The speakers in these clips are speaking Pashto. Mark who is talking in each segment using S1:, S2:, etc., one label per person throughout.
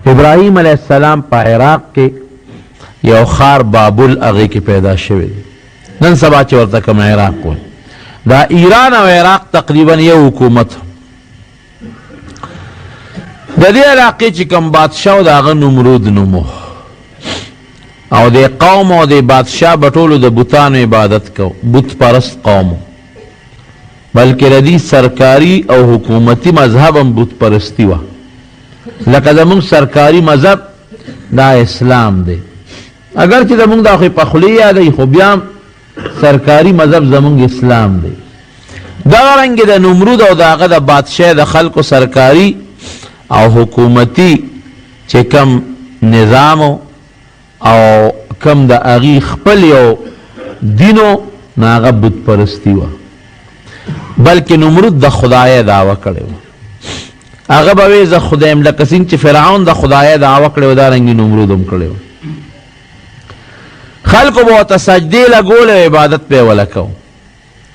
S1: ابراهیم علیہ السلام په عراق کې یو خار بابل هغې کې پیدا شوی دی، نن سبا چې ورته کوم عراق وایي. دا ایران او عراق تقریبا یو حکومت. د دې علاقې چې کوم بادشاه و د هغه نمرود نوم او د قوم او د بادشاه به ټولو د بتانو عبادت کو، بت پرست قوم، بلکې د دې سرکاري او حکومتي مذهب هم بت پرستی وه. لکه زمونږ سرکاري مذهب دا اسلام دی، اگر چې زمونږ دا خو په خولې یادوي خو بیا سرکاري مذهب زمونږ اسلام دی. دغه رنګې د نمرود او د هغه د بادشاه د خلکو سرکاري او حکومتي چې کم نظام او کم د هغې خپل یو دینو نه هغه بت پرستی وه، بلکې نمرود د خدای دعوه کړې وه. هغه به وی زه خدایم، لکه څنګه چې فرعون د خدای دعوه کړې وه دارنګې نمرود هم کړې وه. خلکو به ورته سجدې لګولې او عبادت به یې وله کو.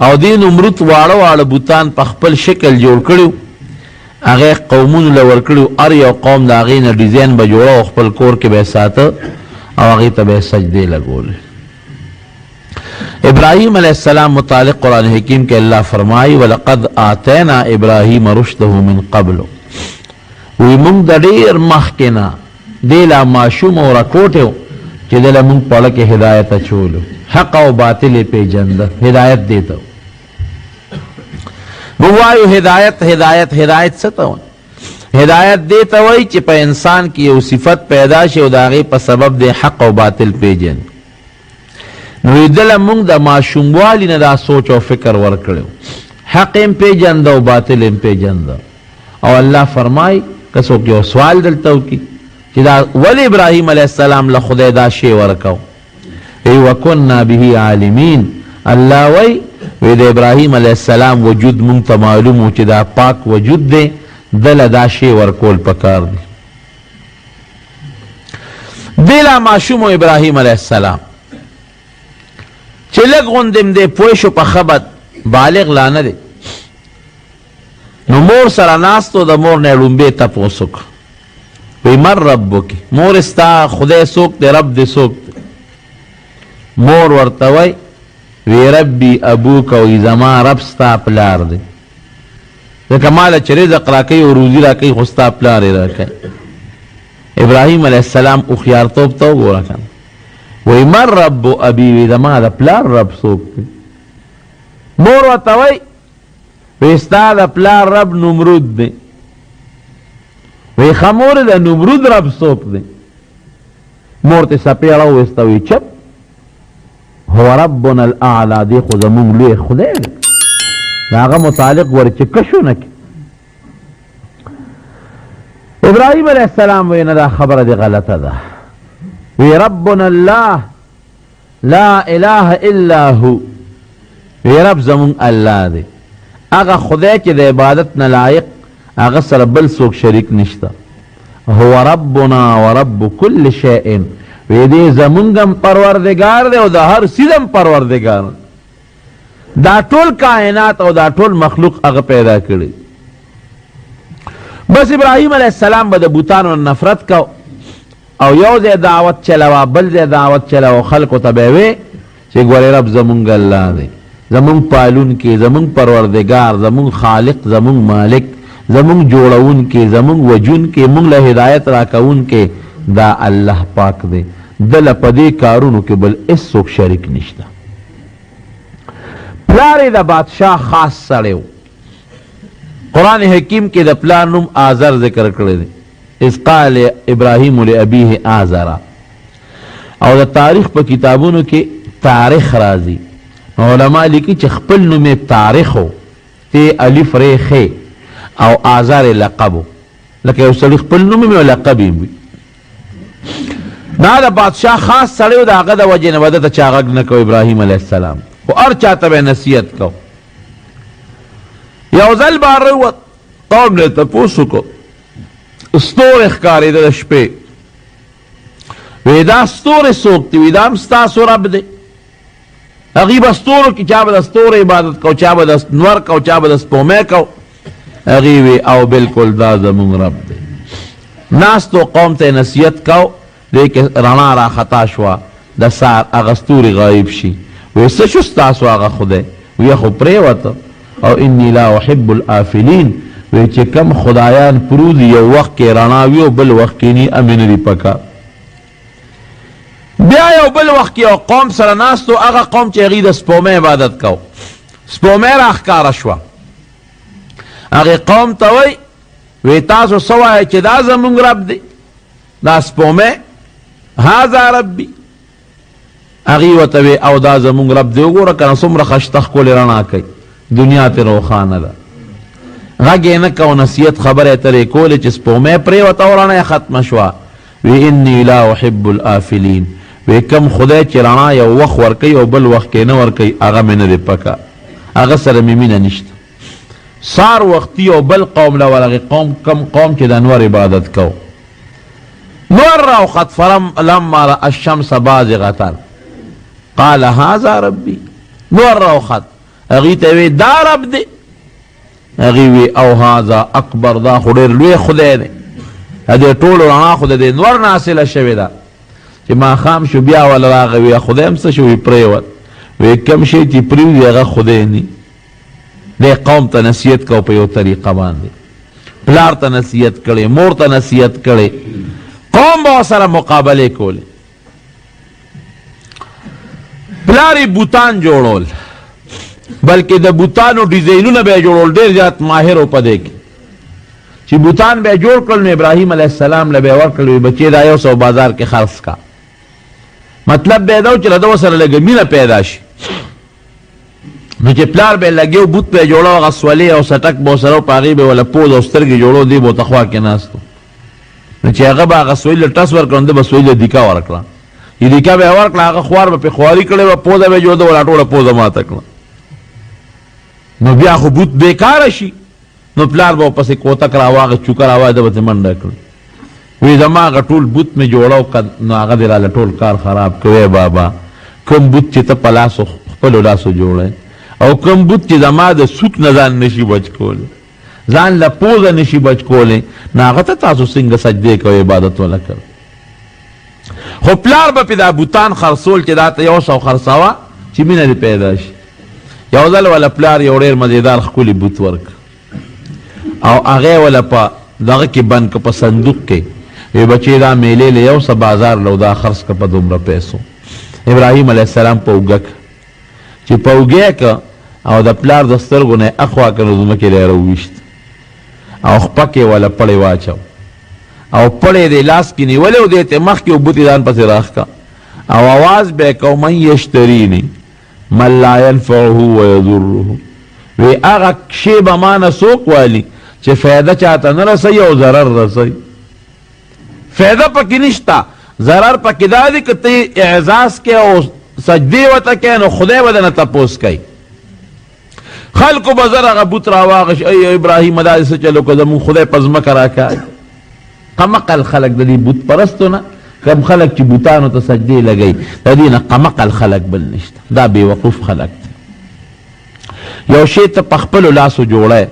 S1: او دې نمرود واړه واړه بوتان په خپل شکل جوړ کړي، هغې قومونو له ورکړي، هر یو قوم د هغې نه ډیزاین به جوړه او خپل کور کې به یې ساته او هغې ته به یې سجدې لګولې. ابراهیم علیہ السلام متعلق قرآن حکیم کے اللہ فرمائی وَلَقَدْ آتَيْنَا إِبْرَاهِيمَ رُشْدَهُ مِنْ قَبْلُ، وی مونږ د ډېر مخکې نه دې لا ماشوم او رکوټ و چې دې له مونږ په اړه کې هدایت اچولو، حق او باطل یې پېژنده، هدایت دې ته مونږ وایو هدایت هدایت هدایت څه ته وایي؟ هدایت دې ته وایي چې په انسان کې یو صفت پیدا شي او د هغې په سبب دې حق او باطل پېژني. نو دله مونږ د ماشوموالي نه دا سوچ او فکر ورکړی، حق هم پېژنده او باطل هم پېژنده. او الله فرمای که څوک یو سوال دلته وکړي چې دا ولې ابراهیم علیه السلام له خدای دا شی ورکو، ای وکنا به عالمین. الله وی د ابراهیم علیه السلام وجود مونږ ته معلوم و چې دا پاک وجود دی، دله دا شی ورکول پکار دی. دی لا ماشوم ابراهیم علیه السلام چې لږ غوندې م دی پوه شو په ښه بد، بالغ لا نه دی، نو مور سره ناست و د مور نه یې لومبې تپوس وکړه، وی من ربک، مور ستا خدای څوک دی، رب دې څوک دی؟ مور ورته وی وی ربي ابوک، وی زما رب ستا پلار دی، ځکه ماله چې رزق راکوي او روزي راکوي خو ستا پلار یې راکوي. ابراهیم علیه السلام هوښیارتوب ته وګوره کنه، وی من رب ابي، وی زما د پلار رب څوک دی؟ مور ورته وی وی ستا د پلار رب نمرود دی. وی ښه مورې د نمرود رب څوک دی؟ مور ته څپېړه وویسته، وی چپ، هو ربنا الاعلی، دی خو زمونږ لوی خدای دی، د هغه متعلق ورې چې کشو نه کړي. ابراهیم علیه السلام وی نه دا خبره دی غلطه ده، وی ربنا الله لا اله الا هو، وی رب زمونږ الله دی، هغه خدای چې د عبادت نه لایق هغه سره بل څوک شریک نشته. هو ربنا ورب کل شیء، وی دې زمونږ هم پروردګار دی او د هر څیز هم پروردګار، دا ټول کائنات او دا ټول مخلوق هغه پیدا کړي. بس ابراهیم علیه السلام به د بوتانو نفرت کو او یو ځای دعوت چلوه بل ځای دعوت چلوه، خلکو ته به یې وی چې ګورې رب زمونږ الله دی، زمونږ پالونکی، زمونږ پروردگار، زمونږ خالق، زمونږ مالک، زمونږ جوړونکی، زمونږ وجونکی، مونږ له هدایت راکوونکی دا الله پاک دی، دله په دې کارونو کې بل هېڅوک شریک نشته. پلار یې د بادشاه خاص سړی و. قرآن حکیم کې د پلار نوم آزر ذکر کړی دی، اذ قال ابراهیم لابیه آزرا. او د تاریخ په کتابونو کې تاریخ راځي، علماء لیکي چې خپل نوم یې تاریخ و، تی الف ری خې، او آزر یې لقب و، لکه یو سړي خپل نوم یې او لقب یې وي. دا د بادشاه خاص سړی و، د هغه د وجې نه به دته چا غږ نه کو ابراهیم علیه السلام، خو هر چاته به یې نصیحت کو. یو ځل به راووت، توګ نه تپوس وکړو، ستوری ښکارېده د شپې، وی دا ستوری څوک دی؟ وی دا هم ستاسو رب دی. هغې به ستورو کې چا به د ستورو عبادت کو، چا به د نور کو، چا به د سپومۍ کو. هغې وی او بلکل دا زمونږ رب دی. ناستو قوم ته نصیحت کو لیکن رڼا را خطا شوه د سار هغه ستوري غایب شي وی څه شو ستاسو هغه خدای وی خو پرېوته او انی لا احب الآفلین وی چې کم خدایان پروزي یو وخت کې رڼا وي او بل وخت کې نی امین دی پکا بیا یو بل وخت کې یو قوم سره ناستو هغه قوم چې هغې د سپومې عبادت کو سپومې راښکاره شوه هغې قوم ته وی تاسو څه وایئ چې دا زمونږ رب دی دا سپومې هذا ربي هغې ورته وی او دا زمونږ رب دی وګوره که نه څومره ښایسته ښکلې رڼا کوي دنیا ترې روښانه ده غږ یې نه کو نصیحت خبرې ترې کولې چې سپومې پرېوته او رڼا یې ختمه شوه وی انی لا احب الآفلین وی کم خدای چې رڼا یو وخت ورکوي او بل وخت کې نه ورکوي هغه مې نه دی پکه هغه سره مې مینه نشته سار وختي او بل قوم له ورغې قوم کم قوم چې د انور عبادت کو نور راوخت لما رأى الشمس بازغة قال هذا ربي نور راوخت هغې ته وی دا رب دی هغې وی او هذا اکبر دا خو ډېر لوی خدای دی د ټولو رڼا خو د دې نور نه حاصله شوې ده چې ماښام شو بیا وله راغی وی خدای هم څه شو وی پرېوت وی کم شی چې پرېوځي هغه خدای نی دې قوم ته نصیحت کو په یو طریقه باندې پلار ته نصیحت کړې مور ته نصیحت کړې قوم به ورسره مقابلې کولې پلار یې بوتان جوړول بلکې د بوتانو ډیزاینونه به یې جوړول ډېر زیات ماهر و په دې کې چې بوتان به جوړ کړل نو ابراهیم علیه السلام له به یې ورکړل وی بچې دا 100 بازار کې خرڅ کا مطلب به یې دا و چې له ده ورسره لږه مینه پیدا شي نو چې پلار به یې لګیو بوت به یې جوړو هغه سولې او سټک به ورسره و په هغې به یې وله پوز او سترګې جوړو دی به ورته خوا کې ناست نو چې هغه به هغه سویل له ټس ورکړه نو ده به سویل له دیکا ورکړه چې دیکا به یې ورکړه هغه خوار به پرې خواري کړې وه پوزه به یې جوړ ده ولا ټوله پوزه ماته کړه نو بیا خو بوت بېکاره شي نو پلار به ورپسې کوتک راواغه چوکه راواغه ده به ترې منډه کړه وی زما هغه ټول بوت مې جوړو نو هغه دې راله ټول کار خراب کوی بابا کوم بوت چې ته په لاسو خپلو لاسو جوړی او کوم بوت چې زما د سوک نه ځان نشي بچ کولی ځان له پوزه نشي بچ کولی نو هغه ته تاسو څنګه سجدې کوئ عبادت وله کوئ خو پلار به پې دا بوتان خرڅول چې دا ته 100 خرڅوه چې مینه دې پیدا شي یو ځل وله پلار یو ډېر مزېدار ښکلي بوت ورک او هغې وله په دغه کې بند که په صندوق کې وی بچې دا میلې له یو څه بازار له دا خرڅ که په دومره پیسو ابراهیم علیه السلام په اوږه که چې په اوږه که او د پلار د سترګو نه یې اخوا که نو ځمکې له یې راوویشت او خپه کې وله پړې واچو او پړې دې لاس کې نیولې او دې ته مخکې اوبه دې ځان پسې راښکه او آواز به یې کو من یشتریني من لا ينفعه ويضره وی هغه شی به ما نه څوک والي چې فایده چاته نه رسوي او ضرر رسوي فایده پکې نشته ضرر پکې دا دی که ته اعزاز کې او سجدې ورته کوې نو خدای به درنه تپوس کوي خلکو به زر هغه بوت راواغش ای ابراهیم دا دې څه چلو که زمونږ خدای په ځمکه راکاږي قمقل خلک د دې بوت پرستو نه کم خلک چې بوتانو ته سجدې لګوي د دې نه قمقل خلک بل نشته دا بېوقوف خلک دی یو شی ته په خپلو لاسو جوړی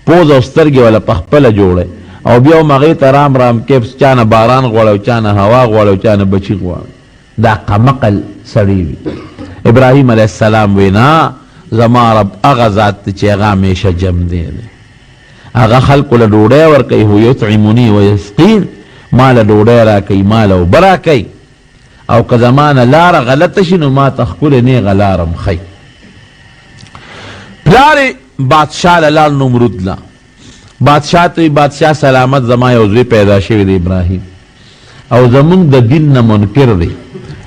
S1: پوز او سترګې وله په خپله جوړی او بیا هم هغې ته رام رام کې چا نه باران غواړي او چا نه هوا غواړي او چا نه بچي غواړي دا قمقل سړی وي ابراهیم علیه السلام وی نه زما رب هغه ذات دی چې هغه همیشه جمع دی هغه خلکو له ډوډۍ ورکوي هو یطعموني ویسقین ما له ډوډۍ راکوي ما له اوبه راکوي او که زما نه لاره غلطه شي نو ما ته ښکلې نیغه لاره م ښي پلار بادشاه له لاړ نمرود له بادشاه ته بادشاه سلامت زما یو زوی پیدا شوی دی ابراهیم او زمونږ د دین نه منکر دی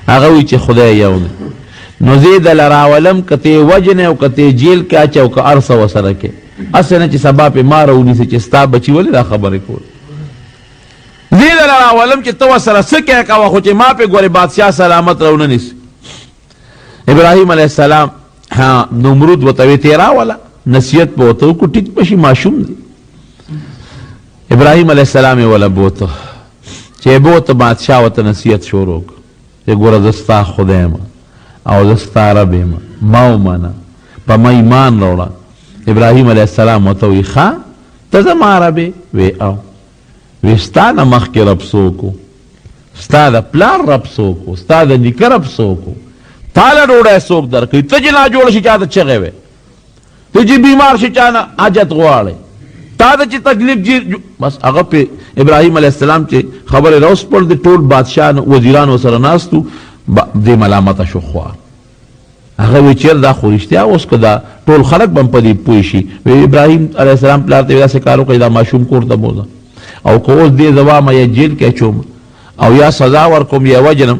S1: هغه وایي چې خدای یو دی نو زه یې دله راولم که ته یې وجنې او که ته یې جیل کې اچې او که هر څه ورسره کې هسې نه چې سبا پې ما راونیسي چې ستا بچي ولې دا خبرې کول زه یې دله راولم چې ته ورسره څه کې کوه خو چې ما پې ګورې بادشاه سلامت راونه نیسي ابراهیم علیه السلام نمرود ورته ویې ته یې راوله نصیحت به ورته وکړو ټیک به شي ماشوم دی ابراهیم علیه السلام یې وله بوته چې یې بوته بادشاه ورته نصیحت شروع کړو چې ګوره زه ستا خدای یم او زه ستا رب یم ما ومنه په ما ایمان راوړه ابراهیم علیه السلام ورته وایي ښه ته زما رب یې وی او وی ستا نه مخکې رب څوک و؟ ستا د پلار رب څوک و؟ ستا د نیکه رب څوک و؟ تا له ډوډۍ څوک درکوي؟ ته چې ناجوړه شي چا ته چغې وې، ته چې بیمار شي چا نه حاجت غواړې، تا ته چې تکلیف جي بس هغه پې ابراهیم علیه السلام چې خبرې راوسپړ د ټول بادشاه وزیران ورسره ناست وو، دې ملامته شو خوار. هغه وی چېر دا خو رښتیا اوس که دا ټول خلک به هم په دې پوه شي. وی ابراهیم علیه السلام پلار ته داسې کار وکړئ دا ماشوم کور ته بوځه، او که اوس دې زه وامه یا جیل کې اچوم او یا سزا ورکوم یا وجنم،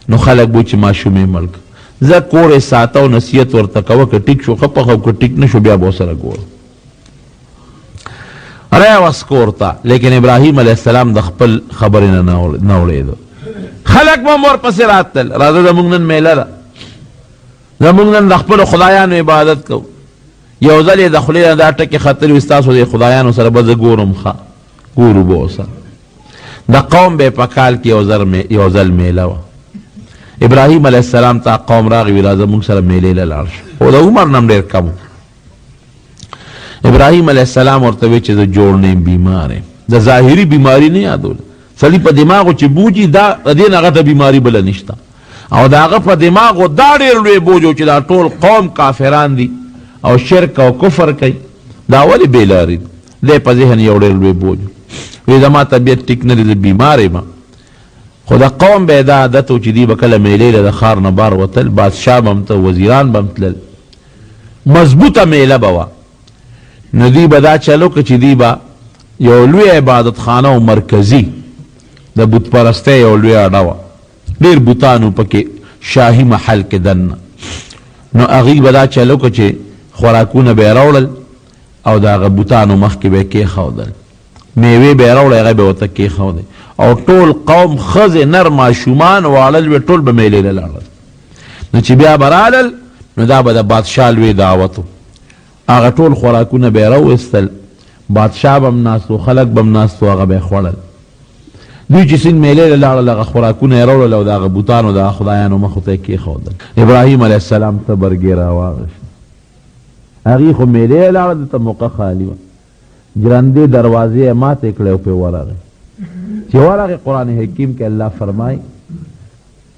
S1: نو خلک به چې ماشوم یې مړ کړه. زه کور یې ساته او نصیحت ورته کوه، که ټیک شو ښه پخه، که ټیک نه شو بیا به ورسره ګوره. راوس کور ته، لیکن ابراهیم علیه السلام د خپل خبرې نه وړېده. خلک به هم ورپسې راتلل. راځه زموږ نن میله ده، زموږ نن د خپلو خدایانو عبادت کوو. یو ځل یې د خولې نه دا ټکې ختلي وي ستاسو د خدایانو سره به زه ګورم. ښه ګورو به ورسره. د قوم به یې په کال کې یو ځل میله وه. ابراهیم علیه السلام ته قوم راغی وی راځه موږ سره میلې له لاړ شو، خو د عمر نه هم ډېر کم و. ابراهیم علیه السلام ورته وی چې زه جوړ نه یم، بیمار یم. د ظاهري بیماري نه یادوله، سړي په دماغو چې بوجي دا د دې نه هغه ته بیماري بله نشته، او د هغه په دماغو دا ډېر لوی بوج و چې دا ټول قوم کافران دي او شرک او کفر کوي، دا ولې بېلاري دي؟ دی په ذهن یو ډېر لوی بوج وی زما طبیعت ټیک نه دی، زه بیمار یم. خو د قوم به یې دا عادت و چې دوی به کله میلې له د ښار نه بار وتل، بادشاه به هم ته، وزیران به هم تلل، مضبوطه میله به وه. نو دوی به دا چل وکړه چې دوی به یو لوی عبادت خانه و مرکزي د بت پرستۍ یو لوی اډه وه، ډېر بوتان و پکې شاهي محل کې دننه. نو هغوی به دا چل وکړه چې خوراکونه به یې راوړل او د هغه بوتانو مخکې به یې کېښودل، میوې به یې راوړی هغه به ورته کېښودی، او ټول قوم ښځې نر ماشومان واړه لوی ټول به میلې له لاړل. نو چې بیا به رالل نو دا به د بادشاه لوی دعوت و. هغه ټول خوراکونه به یې راوایستل، بادشاه به هم ناست و، خلک به هم ناست و، هغه به یې خوړل. دوی چې څنګه میلې له لاړل هغه خوراکونه یې راوړل او د هغه بوتانو د خدایانو مخو ته یې کېښودل. ابراهیم علیه السلام تبرګې راواغېست. هغې خو میلې یې لاړه، دلته موقع خالي وه. جرندې دروازې یې ماتې کړې او پرې ورغی. چې ورغې قرآن حکیم کې الله فرمایي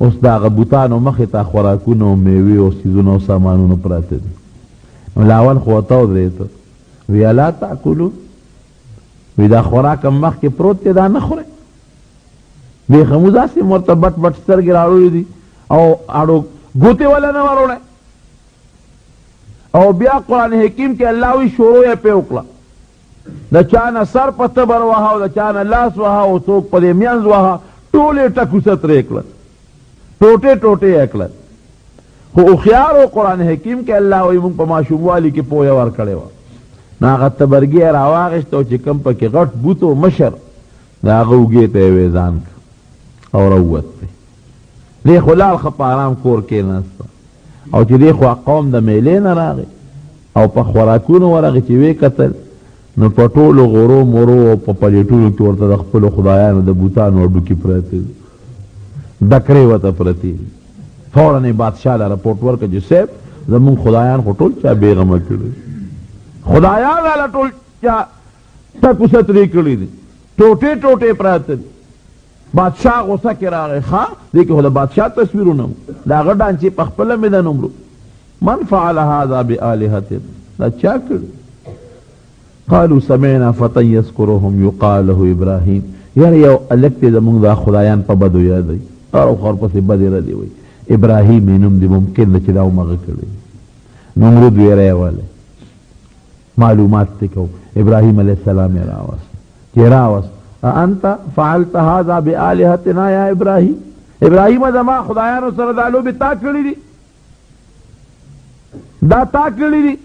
S1: اوس د هغه بوتانو مخې ته خوراکونه او میوې او څیزونه او سامانونه پراته دي. نو لاول خو ورته ودرېده، وی الا تاکلون، وی دا خوراک هم مخکې پروت دی دا نه خورئ؟ بیخموز هسې ورته بټ بټ سترګې راوړې دي او اړو ګوتې وله نه وروړی. او بیا قرآن حکیم کې الله وی شروع یې پې وکړه، د چا نه سر په تبر وهه او د چا نه لاس وهه او څوک په دې منځ وهه، ټول یې ټکوسه ترې کړل، ټوټې ټوټې یې کړل. خو هوښیار و قرآن حکیم کې الله وایي موږ په ماشوموالي کې پویه ورکړې وه. نو هغه تبرګي یې راواخېست او چې کوم پکې غټ بوت و مشر د هغه اوږې ته یې ویزان کړ او راووت دی. دی خو لاړ ښه په ارام کور کېناسته، او چې دی خو قوم د میلې نه راغی او په خوراکونو ورغی چې ویې کتل نو په ټولو غورو مرو او په پلیټونو کې ورته د خپلو خدایانو د بوتانو هډوکي پراته دي، ډکرې ورته پرتې دي. فوراً یې بادشاه له رپورټ ورکړه چې صاحب زمونږ خدایان خو ټول چا بېغمه کړي، خدایان راله ټول چا ټکوسه ترې کړي دي، ټوټې ټوټې پراته دي. بادشاه غوسه کې راغی. ښه دې کې خو د بادشاه تصویرونه وو، د هغه ډانچې په خپله مې د نومرو من فعل هذا بآلهتنا، دا چا کړي؟ قالوا سمعنا فتى يذكرهم يقال له ابراهيم، یاره یو الک دی زمونږ دا خدایان په بدو یادوي، هر خور پسې بدې ردې وایي، ابراهیم یې نوم دی، ممکن ده چې دا همغه کړی. نمرود ویره یې والی معلومات تی کو، ابراهیم علیه السلام یې راوست چې راوست انت فعلت هذا بآلهتنا یا ابراهیم، ابراهیم زما خدایانو سره دا لوبې تا کړي دي، دا تا کړي دي.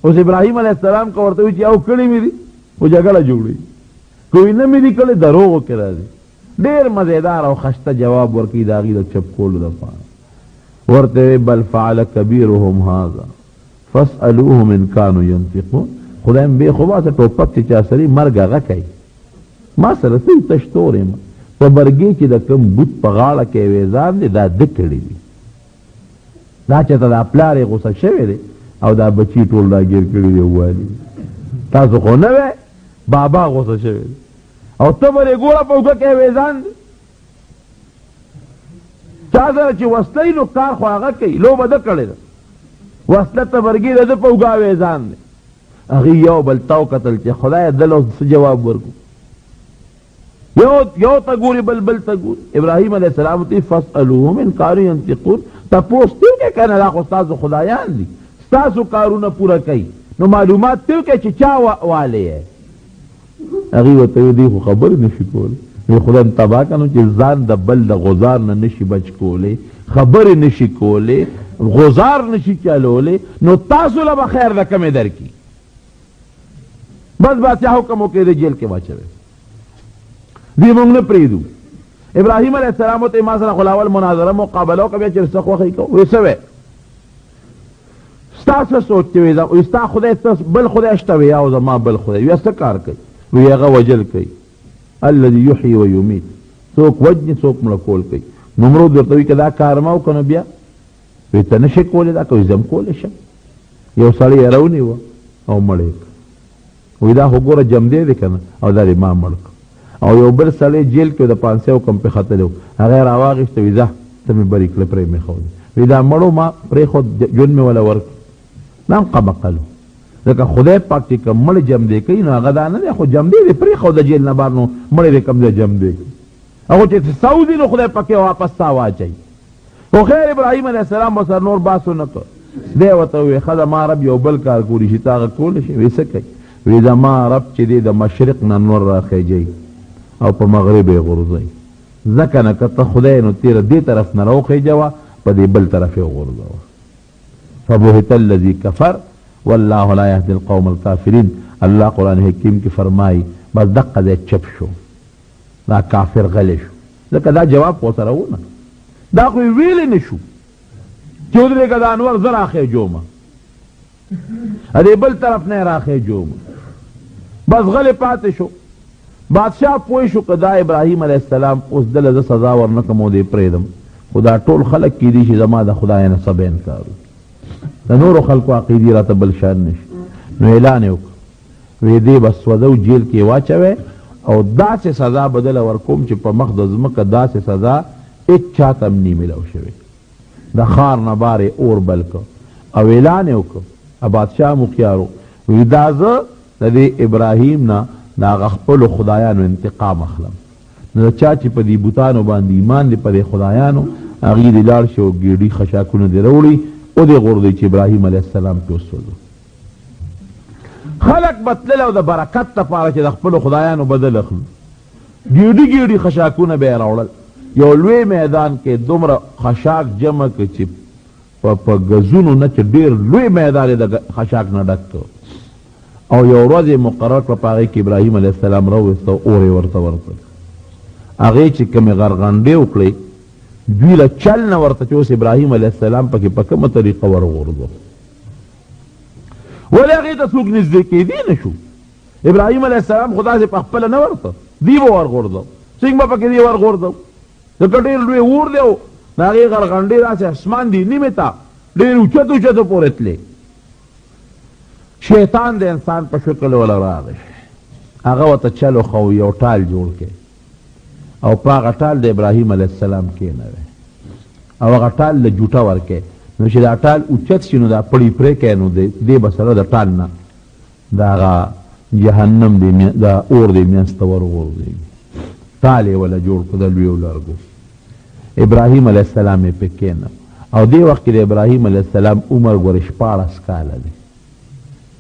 S1: اوس ابراهیم علیه السلام که ورته وي چې او کړي مې دي خو جګړه جوړوي، که وي نه مې دي کړي دروغو کې راځي. ډېر مزیدار او خسته جواب ورکوي د هغې د چپ کولو دپاره. ورته بل فعل کبیرهم هذا فاسألوهم ان كانوا ينطقون، خدایم بې خو باسه ټوپک چې چا سړي مرګ هغه کوي، ما سره څه تشتور یم په برګې چې د کوم بوت په غاړه کې ویزان دی دا ده کړي دي، دا چې ته دا پلار یې غوسه شوی دی او دا بچي ټول راګیر کړي دی والي، تاسو خو نه وی بابا غوسه شوی دی او ته به یې ګوره په اوږه کې ویزان دی چا سره چې وسله نو کار خو هغه کوي لوبه ده کړې ده وسله تبرګي ده په اوږه ویزان دی هغې یو بل تا وکتل چې خدایه دل اوس څه جواب ورکړو یو ته ګوري بل ته ګوري ابراهیم علیه السلام ته فاسألوهم ان کانوا ینطقون تپوس ته وکړئ که نه دا خو ستاسو خدایان دي ستاسو کارونه پوره کوي نو معلومات ته وکړئ چې چا والی یې هغې ورته ویل دی خو خبرې نشي کولی وی خدای م تباه که نو چې ځان د بل د غزار نه نشي بچ کولی خبرې نشي کولی غزار نشي چلولی نو تاسو له به خیر د کمې درکړي بس بادشاه حکم وکړي د جیل کې واچوئ دی مونږ نه پرېږدو ابراهیم علیه السلام ته ما سره خو اول مناظره مقابله وکړه بیا چې څه خوښۍ کوو وی څه وی ستا څه سوچ چې وی ستا خدای بل خدای شته وی او زما بل خدای وی څه کار کوي وی هغه وجل کوي الذي يحيي ويميت څوک وجني څوک مړه کول کوي نمرود ورته وی که دا کار ما وکړه نو بیا وی ته نشې کولی دا کوي زه م کولی شم یو سړی یې راونیوه او مړ یې کړه وی دا خو ګوره جمدی دی که نه او دا دې ما مړ کړ او یو بل سړی جیل کې د 500 کم پې ختلی و هغه یې راواغېسته وي ځه ته مې برې کړه پرې مې ښودې وی دا مړو ما پرېښود ژوند مې وله ورکړ دا هم قمقل و ځکه خدای پاک چې کوم مړ جمدی کوي نو هغه دا نه دی خو جمدی دی پرېښوده جیل نه بهر نو مړی دی کوم دی جمدی کوي هغه چې سعودي نو خدای پاک یې واپس تا واچوي خو خیر ابراهیم علیه السلام به سره نور بحث ونه کړ دی ورته وویل ښه زما رب یو بل کار کولی شي ته هغه کولی شي وی څه کوي وی زما رب چې دی د مشرق نه نور راخیجوي او په مغرب یې غورځوي ځکه نه که ته خدای نو تیره دې طرف نه راوخیجوه په دې بل طرف یې وغورځوه فبهت الذي کفر والله لا يهدي القوم الكافرين الله قرآن حکیم کې فرمایي بس دقه ځای چپ شو دا کافر غلی شو ځکه دا جواب خو سره ونه دا خو یې ویلی نه شو چې ودرېږه د انور زه راخیجومه دې بل طرف نه یې راخیجومه بس غلی پاتې شو بادشاہ پوه شو که دا ابراهیم علیه السلام اوس دله زه سزا ورنکم او دې پرېږدم خو دا ټول خلک کیدي شي زما د خدای نه څه به انکار وکړي د نورو خلکو عقیدې راته بل شان نشي نو اعلان یې وکړ وی دې به سوځو جیل کې واچوئ او داسې سزا به دله ورکوم چې په مخ د ځمکه داسې سزا هېڅ چاته هم نی میلاو شوې د ښار نه بار یې اور بل کړ او اعلان یې وکړ بادشاه مخیارو وی دا زه د دې ابراهیم نه د هغه خپلو خدایانو انتقام اخلم نو د چا چې په دې بوتانو باندې ایمان دی په دې خدایانو هغې دې لاړ شي او ګېډي خشاکونه دې راوړي او دې غورځوي چې ابراهیم علیه السلام پې وسوځو خلک به تلل او د برکت دپاره چې د خپلو خدایانو بدل اخلو ګېډي ګېډي خشاکونه به یې راوړل یو لوی میدان کې دومره خشاک جمع کړ چې په ګزونو نه چې ډېر لوی میدان یې د خشاک نه ډک کړ او یو ورځ یې مقرر کړه په هغې کې ابراهیم علیه السلام راوویسته اور یې ورته ورکړ هغې چې کومې غرغنډې وکړې دوی له چل نه ورته چې اوس ابراهیم علیه السلام پکې په کومه طریقه ورغورځو ولې هغې ته څوک نږدې کېدی نه شو ابراهیم علیه السلام خو داسې په خپله نه ورته دی به ورغورځو څنګه به پکې دی ورغورځو ځکه ډېر لوی اور دی او د هغې غرغنډې داسې اسمان دی نیمې ته ډېر اوچتو اوچتو پورې تلې شیطان د انسان په شکل ولا راغی هغه ورته چل وښو یو ټال جوړ کړي او په هغه ټال د ابراهیم علیه السلام کېنوی او هغه ټال له جوټه ورکړي نو چې دا ټال اوچت شي نو دا پړی پرې کوي نو دې به سره د ټال نه د هغه جهنم د اور دې منځ ته ورغورځېږي ټال یې وله جوړ کړه د لویو لرګو ابراهیم علیه السلام یې پې کېنه او دې وخت کې د ابراهیم علیه السلام عمر ګورې 14 کاله دی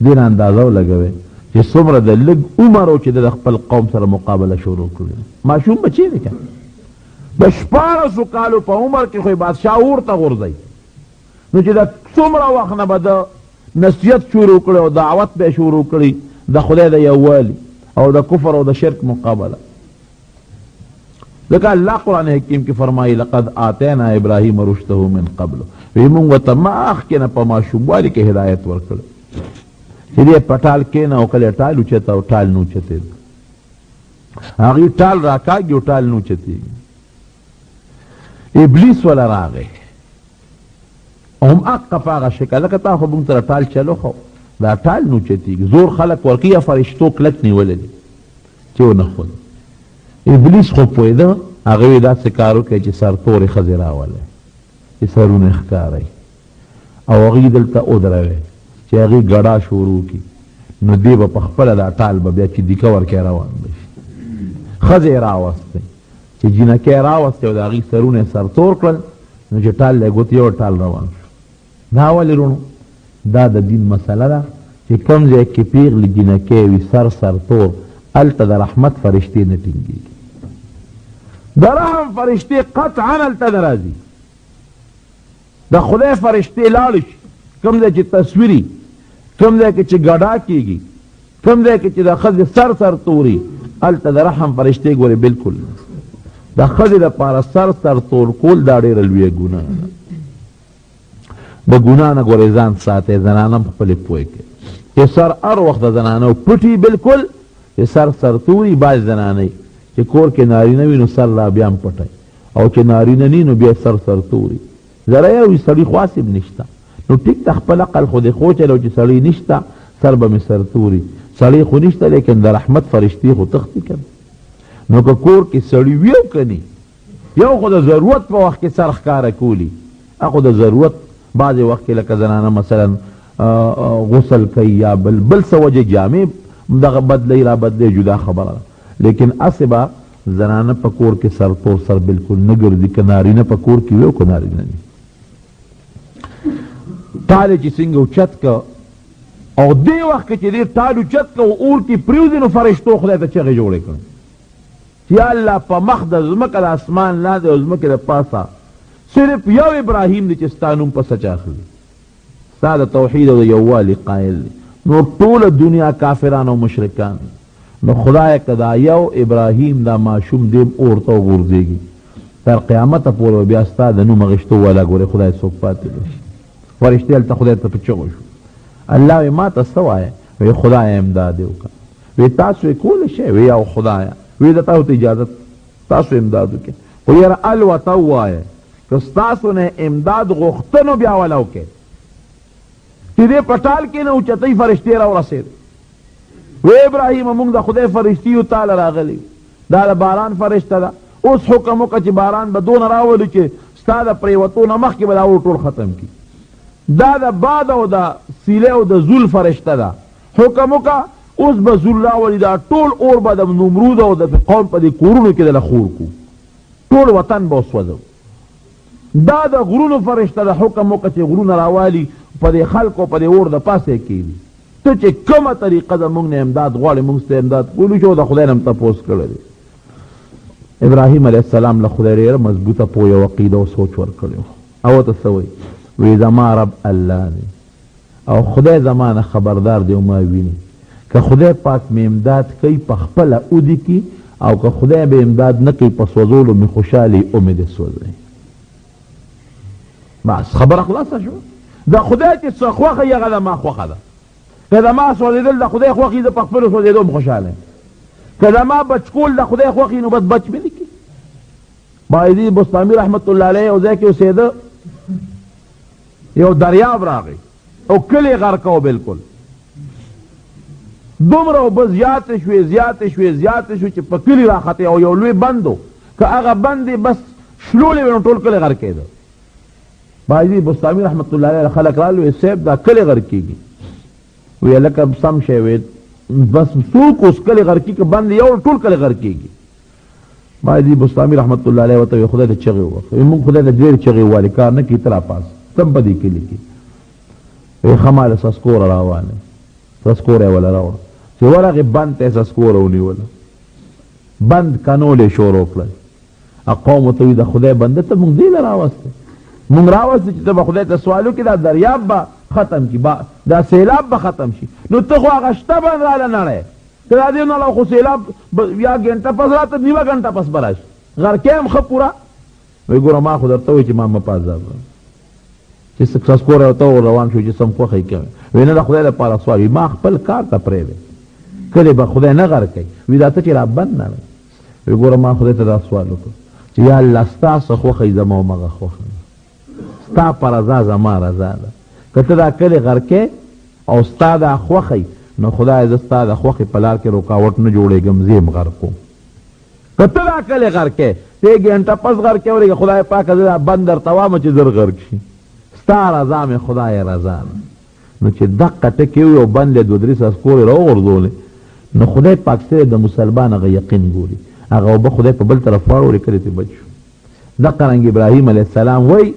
S1: دې نه اندازه ولګوئ چې څومره د لږ عمر و چې د خپل قوم سره مقابله شروع کړي ماشوم بچی دی که د 14 کالو په عمر کې خو بادشاه اور ته غورځوي نو چې د څومره وخت نه به د نصیحت شروع کړي او دعوت به شروع کړي د خدای د یووالي او د کفر او د شرک مقابله ځکه الله قرآن حکیم کې فرمایي لقد آتینا ابراهیم رشده من قبل وی مونږ ورته مخکې نه په ماشوموالي کې هدایت ورکړی چې دی په ټال کېنه او کله ټال اوچته او ټال نه اوچتېږي هغې ټال راکاږي او ټال نه اوچتېږي ابلیس وله راغی هم حق په هغه شکل لکه تا خو موږ سره ټال چلو خو دا ټال نه اوچتېږي زور خلک ورکوي یا فرشتو کلک نیولی دی چې ونه خود ابلیس خو پوهېده هغه یې داسې کار وکړی چې سرتورې ښځې راولئ چې سرونه ښکارئ او هغوی دلته ودروئ چې هغې ګډا شروع کړي نو دی به په خپله دا ټال به بیا چې دیکه ورکې روان به شي ښځې یې راوستی چې جینکۍ یې راوستی او د هغې سرونه یې سرتور کړل نو چې ټال دی ګوتې یو ټال روان شو دا ولې رونو دا د دین مسله ده چې کوم ځای کې پیغلې جینکۍ وي سرتور هلته د رحمت فرشتې نه ټینګېږي د رحم فرشتې قطعا هلته نه راځي د خدای فرشتې لاړې شي کوم ځای چې تصویري کوم ځای کې چې ګډا کېږي کوم ځای کې چې د ښځې سر توري هلته د رحم فرشتې ګورې بلکل د ښځې دپاره سر تور کول دا ډېره لویه ګناه ده د ګناه نه ګورې ځان ساتئ زنانه هم خپلې پوه کړئ چې سر هر وخت د زنانو پټي بلکل چې سر توري باز زنانۍ چې کور کې نارینه وي نو سر لا بیا هم پټی او چې نارینه نی نو بیا سر توري ذره یو سړي خواسب نشته نو ټیک ته خپل عقل خو دې خوچلو چې سړی نشته سر به مې سر توري سړی خو نشته لیکن د رحمت فرشتې خو تختې کوي نو که کور کې سړي وي او که نه یو خو د ضرورت په وخت کې سر ښکاره کولی هغه د ضرورت بعضې وخت کې لکه زنانه مثلا غسل کوي یا بل څه وجې جامې دغه بدلی را بدلی جدا خبره ده لیکن اسې به زنانه په کور کې سرتور سر بلکل نه ګرځي که نارینه په کور کې وي او که نارینه نه ټال چې څنګه اوچت که او دې وخت کې چې دې ټال اوچت که او اور کې پرېوځي نو فرشتو خدای ته چغې جوړې کړې یا الله په مخ د ځمکه د اسمان لاندې او ځمکې د پاسه صرف یو ابراهیم دی چې ستا نوم په سچ اخلي ستا د توحید او د یووالي قایل دی نو ټوله دنیا کافران او مشرکان نو خدای که دا یو ابراهیم دا ماشوم دیم اور ته وغورځېږي تر قیامته پورې بیا ستا د نوم اخیستو والا ګورې خدای څوک پاتې نه شي فرشتې هلته خدای ته په چغو شو الله وی ما ته څه وایه وی خدای امداد یې وکړه وی تاسو یې کولی شئ وی او خدایه وی د تاسو ته اجازت تاسو امداد وکړئ خو یاره الوته ووایه که ستاسو نه امداد غوښتنو بیا وله وکړئ چې دې په ټال کې نه اوچتۍ فرشتې راورسېدې وی ابراهیم موږ د خدای فرشتي یو تاله راغلی دا د باران فرشته ده اوس حکم وکړه چې باران به دونه راولي چې ستا د پرېوتو نه مخکې به دا اور ټول ختم کړي دا د باد او د سیلې او د زول فرشته ده حکم وکړه اوس به زول راولي دا ټول اور به د نمرود او د قوم په دې کورونو کې دله خور کړو ټول وطن به وسوځو دا د غرونو فرشته ده حکم وکړه چې غرونه راوالي په دې خلکو په دې اور د پاسه کېږي ته چې کومه طریقه د موږ نه امداد غواړې موږ سته امداد کولی شو د خدای نه هم تپوس کړی دی ابراهیم علیه السلام له خدای ډېره مضبوطه پوهه او عقیده او سوچ ورکړی او ته څه وایي وی زما رب الله دی او خدای زما نه خبردار دی او ما ویني که خدای پاک مې امداد کوي په خپله اودي کي او که خدای به امداد نه کوي په سوځولو مې خوشحالي او مې دې سوځوي بس خبره خلاصه شو د خدای چې څه خوښه یې هغه زما خوښه ده که زما سوځېدل د خدای خوښ وي زه په خپلو سوځېدو هم خوشحاله یم که زما بچ کول د خدای خوښ وي نو بس بچ مې نه کړي باعدي بستامي رحمت الله علیه یو ځای کې اوسېده یو دریاب راغی او کلی غرق و بلکل دومره اوبه زیاتې شوې چې په کلي راختې او یو لوی بند و که هغه بند یې بس شلولې وې نو ټول کلی غرقېده باعدي بستامي رحمت الله علیه خلک رالو وی صاحب دا کلی غرقېږي وی لکه سم شی وی بس څوک اوس کلی غرقي که بند یو ټول کلی غرقېږي باعدي بستامي رحمت الله علیه ورته خدای ته چغې ووهه موږ خدای ته ډېر چغې ووالې کار نه کړي ته راپاس تم په دې کلي کې وی ښه ماله سسکوره راوانه سسکوره یې وله راوړه چې ورغې بند ته یې سسکوره ونیوله بند کنول یې شروع کړل قوم ورته وي د خدای بنده ته موږ دې له راوستې موږ راوستې چې ته به خدای ته سوال وکړې دا دریاب به ختم کړي دا سیلاب به ختم شي نو ته خو هغه شته بند راله نړی ته دا دې نه خو سیلاب یا ګنټه پس راته نیمه ګنټه پس به راشي غرقې هم ښه پوره وی ګوره ما خو درته وایي چې ما مه په عذاب چې سسکوره ورته روان شو چې سم خوښه یې کوي وی نه د خدای لپاره سوال وي ما خپل کار ته پرېږدی کلي به خدای نه غرقوي وي دا ته چې را بند نه وی ګوره ما خدای ته دا سوال وکړو چې یا الله ستا څه خوښه یي زما همغه خوښه ستا په رضا زما رضا ده که ته دا کلي غرقې او ستا دا خوښه نو خدای زه ستا د خوښې په لار کې رکاوټ نه جوړېږم زه یم غرقوم ته دا کلی غر کې ته ګنټه پس غر کې ورېږه خدای پاکه زه بند درته وامه چې زر غر کشي ستا رضا مې خدای رضا ده. نو چې دقه ټکې وي او بند یې 2-3 ساسکورې راوغورځولې نو خدای پاک سره د مسلمان هغه یقین ګوري هغه اوبه خدای په بل طرف واړولې کلې ته بچ شو. دقه رنګ ابراهیم علیه السلام وایي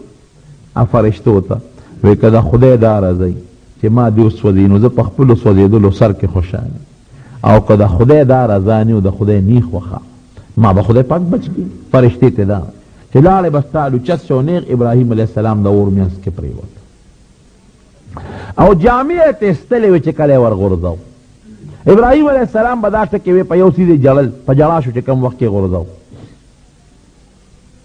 S1: فرشتو ته وایي که د خدای دا رضی چې ما دې وسوځي نو زه په خپلو سوځېدلو سر کې خوشحال او که د خدای دا رضا نه او د خدای نیغ وخه ما به خدای پاک بچ کړي. فرشتې ته دا چې لاړې به ستا لوچت شو نیغ ابراهیم علیه السلام د اور منځ کې پرېوت او جامې یې تېستلې وې چې کله یې ورغورځو. ابراهیم علیه السلام به دا ټکې وې په یو څیز یې جړل په جړا شو چې کوم وخت کې غورځو.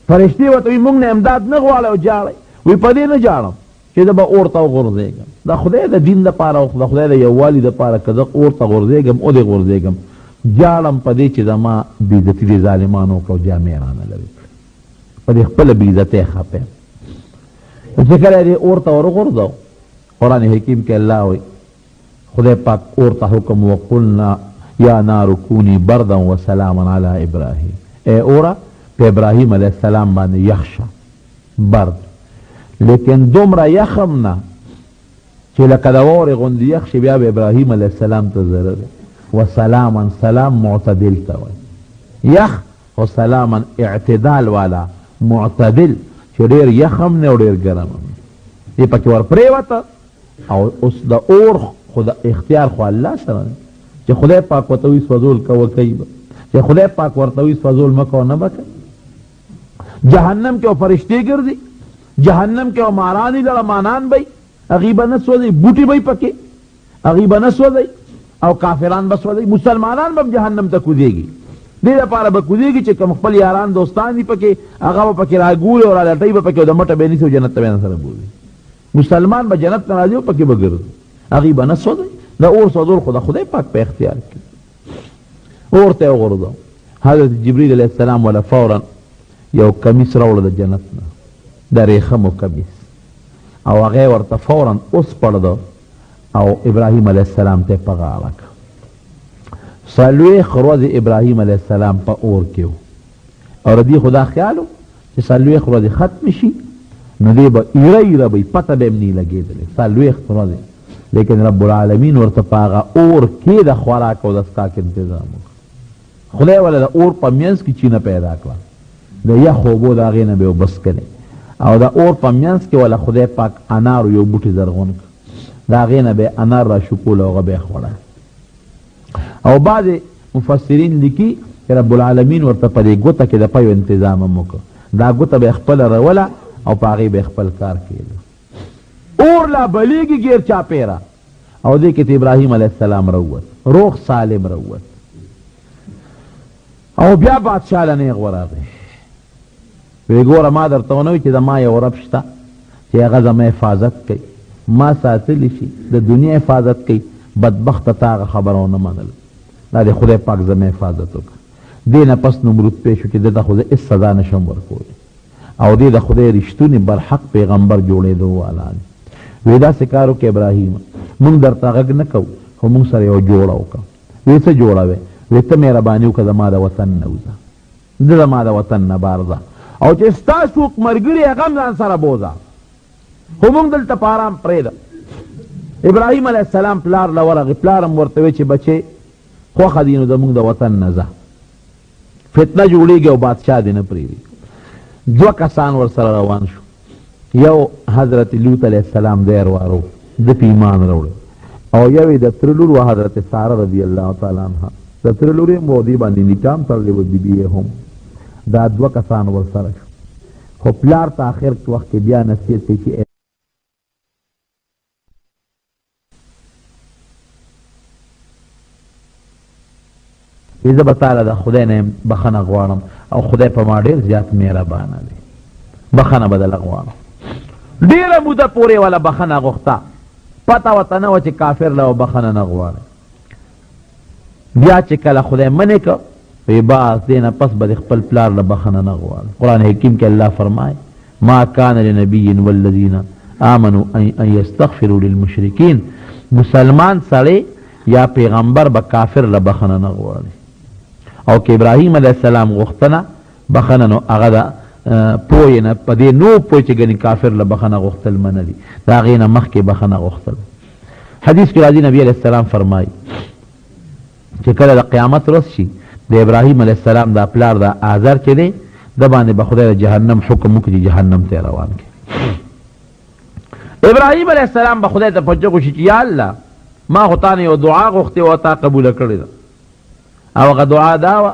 S1: فرشتې ورته وایي موږ نه امداد نه غواړی او جاړئ وی په دې نه جاړم چې زه به اور ته وغورځېږم د خدای د دین دپاره او د خدای د یووالي دپاره که زه اور ته غورځېږم او دې غورځېږم جاړم په دې چې زما بېعزتي دې ظالمانو وکړه او جامې رانه لرې کړه په دې خپله بېعزتۍ خفه یم. چې کله دې اور ته ورغورځو قرآن حکیم کې الله وایي خدای پاک اور ته حکم وقلنا یا نار کونی بردا وسلاما علی ابراهیم ای اوره په ابراهیم علیه السلام باندې یخ شه برد لیکن دومره یخم نه چې لکه د واورې غوندې یخ شي بیا به ابراهیم علیه السلام ته ضرر وسلاما سلام معتدل ته وایي یخ او سلاما اعتدال والا معتدل چې ډېر یخم نه او ډېر ګرم هم دې پکې ور پرېوته او اوس د اور خو د اختیار خو الله سره دی چې خدای پاک ورته وایي سوځول کوه کوي به چې خدای پاک ورته وایي سوځول مه کوه نه به کوي. جهنم کې او فرشتې ګرځي جهنم کې او مارانی لړمانان بی هغوی به نه سوځي بوټي بی پکې هغوی به نه سوځي او کافران به سوځي مسلمانان به جهنم ته کوزېږي دې دپاره به کوزېږي چې کوم خپل یاران دوستان دي پکې هغه به پکې راګوري او رالټوي به پکې او د مټه به یې نیسي او جنت ته به یې سره بوځي. مسلمان به جنت ته راځي او پکې به ګرځي هغوی به نه سوځي. د اور سوځول خو د خدای پاک په اختیار کې اور ته یې وغورځو. حضرت جبریل علیه السلام ولا فورا یو کمیس راوړه د جنت نه د ریخمو کمیس او هغه ورته فورا اوس پړده او ابراهیم علیه السلام ته په غاړه کړه. 40 ورځې ابراهیم علیه السلام په اور کې و او د دې خو دا خیال و چې 40 ورځې ختم شي نو دی به ایره ایره به پته به هم نه لګېدلې 40 ورځې لیکن رب العالمین ورته په هغه اور کې د خوراک او د څښاک انتظام وکړ. خدای ولا د اور په منځ کې چینه پیدا کړه د یخو اوبو د هغې نه به یې وبس کړې او د اور په منځ کې ولا خدای پاک انار یو بوټي زرغون کړ د هغې نه به یې انار را شکول او هغه به یې خوړه. او بعضې مفسرین لیکي چې رب العالمین ورته په دې ګوته کې د پیو انتظام هم وکړ دا ګوته به یې خپله روله او په هغې به یې خپل کار کېده. اور لا بلیږي ګیر چاپېره او دې کې ته ابراهیم علیه السلام راووت روغ سالم راووت او بیا بادشاه له نیغ ورغی وی ګوره ما درته ونه وي چې زما یو رب شته چې هغه زما حفاظت کوي ما ساتلی شي د دنیا حفاظت کوي بدبخته تا هغه خبره ونه منله دا د خدای پاک زما حفاظت وکړه. دې نه پس نمرود پېښ شو چې ده ته خو زه هېڅ سزا نشم ورکولی او دې د خدای رښتونې برحق پیغمبر جوړېدو والا دی. وی داسې کار وکړه ابراهیم موږ درته غږ نه کوو خو موږ سره یو جوړه وکړه. وی څه جوړه وې وی ته مهرباني وکړه زما د وطن نه وځه ده زما د وطن نه بار ځه او چې ستا څوک ملګري هغه هم ځان سره بوځه خو موږ دلته په ارام پرېږده. ابراهیم علیه السلام پلار له ورغی پلار هم ورته وی چې بچې خوښه دي نو زموږ د وطن نه ځه فتنه جوړېږي او بادشاه دې نه پرېږدي. 2 کسان ورسره روان شو یو حضرت لوط علیه السلام دی اروارو ده په ایمان راوړی او یو یې د تره لور و حضرت ساره رضی الله تعالی عنها د تره لور یې مودې باندې نکاح هم تړلی و بیبي یې هم دا 2 کسان ورسره شو خو پلار ته آخر وخت کې بیا نصیحت کوي چې زه به تاله د خدای نه بخښنه غواړم او خدای په ما ډېر زیات مهربانه دی بخښنه به دله غواړم. ډېره موده پورې وله بخښنه غوښته پته ورته نه وه چې کافر له بخښنه نه غواړي. بیا چې کله خدای منې که وی باز دې نه پس به د خپل پلار له بخښنه نه غواړي. قرآن حکیم کې الله فرمایي ما کان لنبي والذین آمنوا ان یستغفروا للمشرکین مسلمان سړی یا پیغمبر به کافر له بخښنه نه غواړي او که ابراهیم علیه السلام غوښتنه بخنه نو هغه د پوی نه په دې نو پوی چې ګنې کافر له بخنه غوښتل منه دي د هغې نه مخکې بخنه غوښتل. حدیث کې راځي نبی علیه السلام فرمایي چې کله د قیامت ورځ شي د ابراهیم علیه السلام دا پلار د آزر چې دی د باندې به خدای د جهنم حکم وکړي چې جهنم ته روان کړي. ابراهیم علیه السلام به خدای ته په چغو شي چې یا الله ما خو تا نه یو دعا غوښتې وه تا قبوله کړې ده او هغه دعا دا وه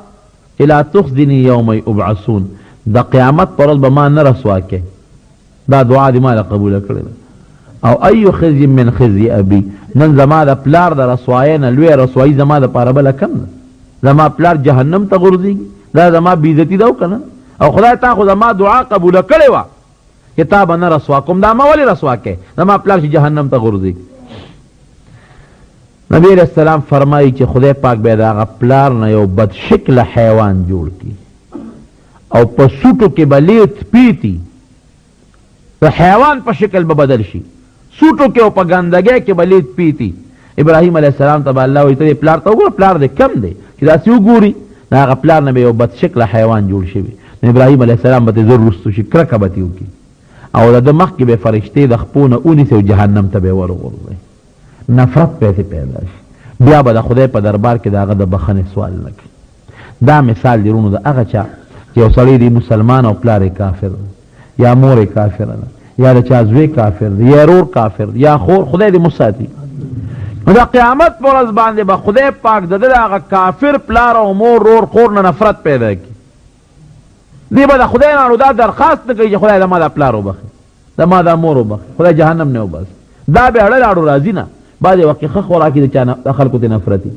S1: چې لا تخزني یوم یبعثون د قیامت پر ورځ به ما نه رسوا کې. دا دعا دې ما له قبوله کړې ده. او ایو خزي من خزي ابي نن زما د پلار د رسوایۍ نه لویه رسوایي زما دپاره بله کم ده. زما پلار جهنم ته غورځېږي دا زما بېعزتي ده که نه. او خدای تا خو زما دعا قبوله کړې وه چې تا به نه رسوا کوم دا ما ولې رسوا کې زما پلار چې جهنم ته غورځېږي. نبی علیہ السلام فرمایي چې خدای پاک به د هغه پلار نه یو بد شکله حیوان جوړ کړي او په سوټو کې به لیت پیتی د حیوان په شکل به بدل شي سوټو کې او په ګندګۍ کې به لیت پیتی. ابراهیم علیه السلام ته به الله وایي ته دې پلار ته وګوره پلار دې کم دی چې داسې وګوري د هغه پلار نه به یو بد شکله حیوان جوړ شوي. نو ابراهیم علیه السلام به ترې زر رستو شي کرکه به ترې وکړي او د ده مخکې به فرشتې د خپو نه ونیسي او جهنم ته به یې ورغورځوي. نفرت به پیدا شي بیا به د خدای په دربار کې د هغه د بخښنې سوال نه کوي. دا مثال دی رونو د هغه چا چې یو سړی دی مسلمان او پلار یې کافر دی یا مور یې کافره ده یا د چا زوی کافر دی یا رور کافر دی یا خور خدای دې مساتي. نو د قیامت په ورځ باندې به خدای پاک د ده د هغه کافر پلار او مور رور خور نه نفرت پیدا کړي. دی به د خدای نه دا درخواست نه کوي چې خدای د ما دا پلار وبخي د ما دا مور وبخي خدای جهنم نه وباسي. دا به اړه لاړو راځي نه بعضې وخت کې ښه خوراکي د خلکو ته نفرتي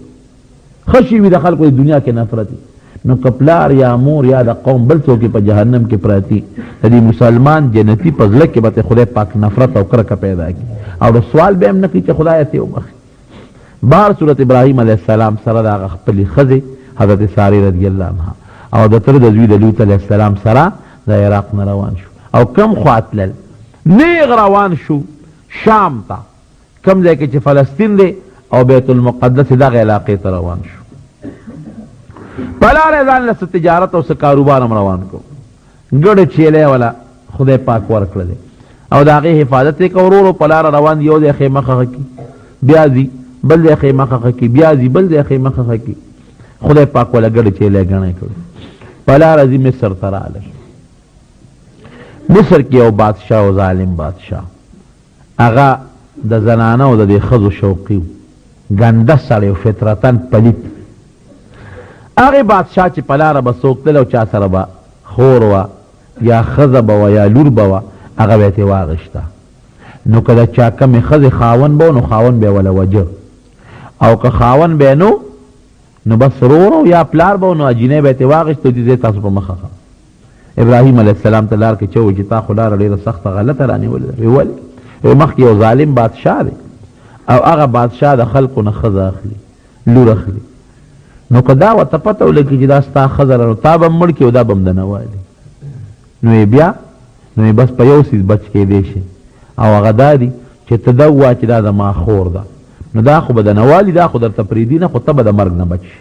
S1: ښه شي وي د خلکو د دنیا کې نفرتي. نو که پلار یا مور یا د قوم بل څوک په جهنم کې پراتی د دې مسلمان جنتي په زړه کې به خدای پاک نفرت او کرکه پیدا کړي او د سوال به هم نه کوي چې خدای ته وبخي. بهر صورت ابراهیم علیه السلام سره د هغه خپلې ښځې حضرت سارې رضی الله عنها او د تره د زوی د لوط علیه السلام سره د عراق نه روان شو او کم خوا تلل نیغ روان شو شام ته کم ځای کې چې فلسطین دی او بیت المقدس دغه علاقې ته روان شو. په لاره ځان له څه تجارت او څه کاروبار هم روان کو ګډه چیلی والا خدای پاک ورکړلی او د هغې حفاظت یې که ورو ورو په لاره روان یو ځای خیمه ښخه کړي بیا ځي بل ځای خیمه ښخه کړي بیا ځي بل ځای خیمه ښخه کړي. خدای پاک والا ګډه چیلی ګڼی کړي. په لاره ځي مصر ته راغلی. مصر کې یو بادشاه او ظالم بادشاه هغه د زنانه او د دې ښځو شوقي ګنده سړی او فطرتن پلیت. هغې بادشاه چې په لاره به څوک تلل او چا سره به خور وه یا ښځه به وه یا لور به وه هغه به یې ترې واغېشته. نو که د چا کمې ښځې خاوند به و نو خاوند به یې وله وجه او که خاوند به نو نو بس رور او یا پلار به و نو اجینۍ به یې ترې واغېشته چې تاسو په مخه ښه. ابراهیم علیه السلام ته لار کې چې ووایي چې تا خو لاره ډېره سخته غلطه رانیولې ده. ویې ولې مخکې یو ظالم بادشاه دی او هغه بادشاه د خلقو نه ښځه اخلي لور اخلي. نو که دا ورته پته ولګي چې دا ستا ښځه ده نو تا به هم مړ کړي او دا به هم د نه والي. نو یې بیا نو یې بس په یو څیز بچ کېدی شي او هغه دا دی چې ته دا ووایه چې دا زما خور ده نو دا خو به د نه والي دا خو درته پرېږدي نه خو ته به د مرګ نه بچ شي.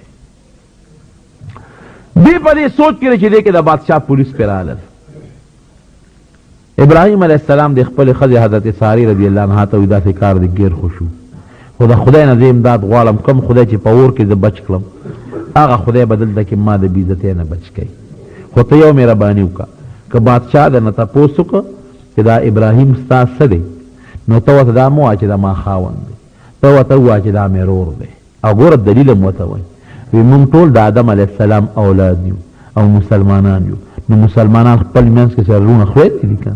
S1: دی په دې سوچ کې چې دی کې د بادشاه پولیس پرې راغلل. ابراهیم علیه السلام د خپلې ښځې حضرت سارې رضی الله عنها ته وایي داسې کار دی ګیر خو شو خو د خدای نه زه امداد غواړم کوم خدای چې په اور کې زه بچ کړم هغه خدای به دلته کې ما د بېعزتۍ نه بچ کوي. خو ته یو مهرباني وکړه که بادشاه درنه تپوس وکړه چې دا ابراهیم ستا څه دی نو ته ورته دا مه وایه چې دا ما خاوند دی ته ورته ووایه چې دا مې رور دی او ګوره دلیل هم ورته وایي وی مونږ ټول د آدم علیه السلام اولاد یو او مسلمانان یو نو مسلمانان خپل منځ کې سره رونه خویندې دي که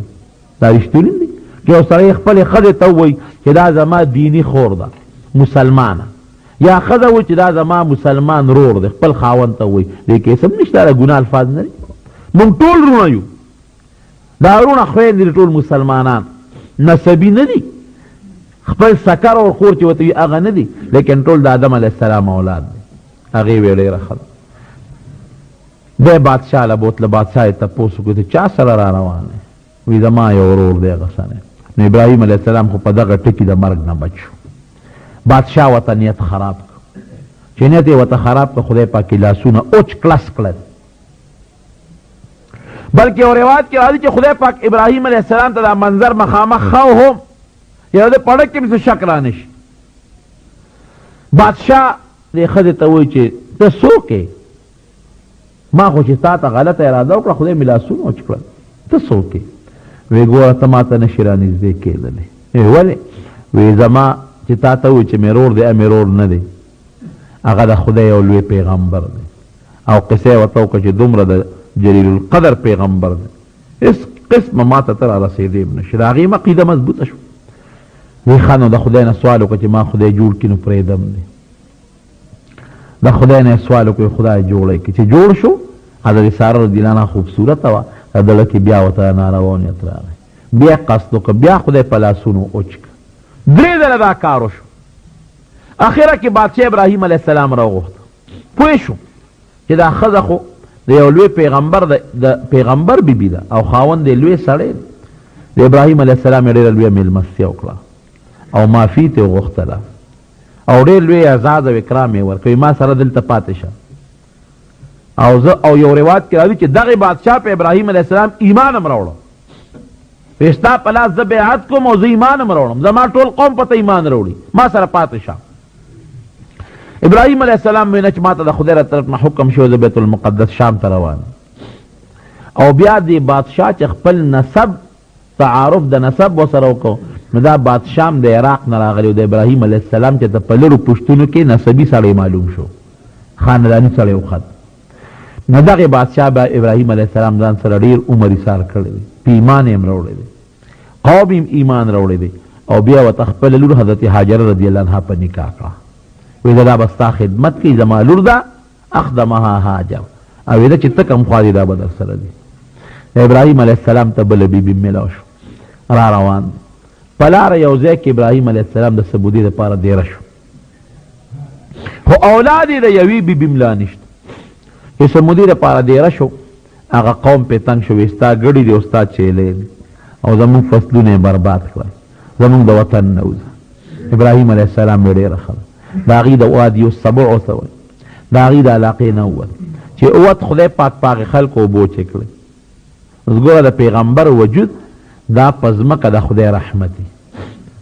S1: دا رښتونی دي که یو سړی خپلې ښځې ته ووایي چې دا زما دیني خور ده مسلمانه یا ښځه وایي چې دا زما مسلمان رور دی خپل خاوند ته وایي دې کې څه نشته دا ګناه الفاظ نه دي. مونږ ټول رونه یو دا رونه خویندې دي ټول مسلمانان نسبي نه دي خپل سکر او خور چې ورته وي هغه نه دي لیکن ټول د آدم علیه السلام اولاد دي. هغې ویې ډېره ښه ده. دی بادشاه له بوتله بادشاه یې تپوس وکړو ته چا سره را روان دی وی زما یو ورور دی هغه سره. نو ابراهیم علیه السلام خو په دغه ټکي د مرګ نه بچ شو. بادشاه ورته نیت خراب کړ چې نیت یې ورته خراب که خدای پاک لاسونه اوچ کلس کړل. بلکې یو روایت کې راځي چې خدای پاک ابراهیم علیه السلام ته دا منظر مخامخ ښه هم یو د پړک کې مې شک را نشي. بادشاه دې ښځې ته وایي چې ته څوک یې؟ ما خو چې تا ته غلطه اراده وکړه خدای مې لاسونه اوچ کړل، ته څوک یې؟ وی ګوره ته ما ته نشي رانږدې کېدلی. ولې؟ وی زما چې تا ته وایي چې مې رور دی مې رور نه دی، هغه د خدای یو لوی پیغمبر دی او قصه یې ورته وکړه چې دومره د جلیل القدر پیغمبر دی، هېڅ قسمه ما ته ته را رسېدی هم نشي. د هغې عقیده مضبوطه شوه. وی ښه نو د خدای نه سوال وکړه چې ما خدای جوړ کړي نو پرېږدم دی. د خدای نه سوال وکړي خدای جوړی کړي. چې جوړ شو حضرت ساره رضی الله عنها خوبصورته وه، د زړه کې بیا ورته ناروا نیت راغی، بیا قصد وکړه، بیا خدای په لاسونو اوچ کړه. 3 ځله دا کار وشو. اخره کې بادشاه ابراهیم علیه السلام راوغوښته، پوه شو چې دا ښځه خو د یو لوی پیغمبر د پیغمبر بیبي ده او خاوند یې لوی سړی دی. د ابراهیم علیه السلام یې ډېره لویه مېلمستیا وکړه او معافي ترې وغوښتله او ډېر لوی اعزاز او اکرام یې ورکوي، ما سره دلته پاتې شه. او یو روایت کې راځي چې دغې بادشاه په ابراهیم علیه السلام ایمان هم راوړه. وایي ستا په لاس زه بیعت کوم او زه ایمان هم راوړم، زما ټول قوم په ته ایمان راوړي، ما سره پاتې شه. ابراهیم علیه السلام وینا چې ما ته د خدای له طرف نه حکم شو زه بیت المقدس شام ته روان. او بیا دې بادشاه چې خپل نسب تعارف د نسب ورسره وکړو نو دا بادشاه د عراق نه راغلی و د ابراهیم علیه السلام چې په لرو پوښتنو کې نسبي سړی معلوم شو، خانداني سړی وخت. نو دغې بادشاه به ابراهیم علیه السلام ځان سره ډېر عمر ایثار کړی دی، په ایمان یې هم راوړی دی، قوم یې ایمان راوړی دی. او بیا ورته خپله لور حضرت هاجره رضی الله عنها په نکاح کړه. وی دا به ستا خدمت کوي، زما لور ده اخدمها هاجر، او ویده چې ته کوم خوا دي دا به در سره دي. ابراهیم علیه السلام ته بله بیبي میلاو شو، را روان په لاره یو ځای کې ابراهیم علیه السلام د سبودي دپاره دیره شو، خو اولاد یې د یوې بیبي ملا نشته. چې سمودي دپاره دیره شو هغه قوم پې تنګ شو، وی ستا ګړي دي او ستا چیلی دي او زمونږ فصلونه یې برباد کړل، زمونږ د وطن نه وځه. ابراهیم علیه السلام یې ډېره ښه د هغې د وادي السبع ورته وایي، د هغې د علاقې نه ووت چې اوت خدای پاک په هغې خلکو اوبو چې کړی. اوس ګوره د پیغمبر وجود دا په ځمکه د خدای رحمت دی.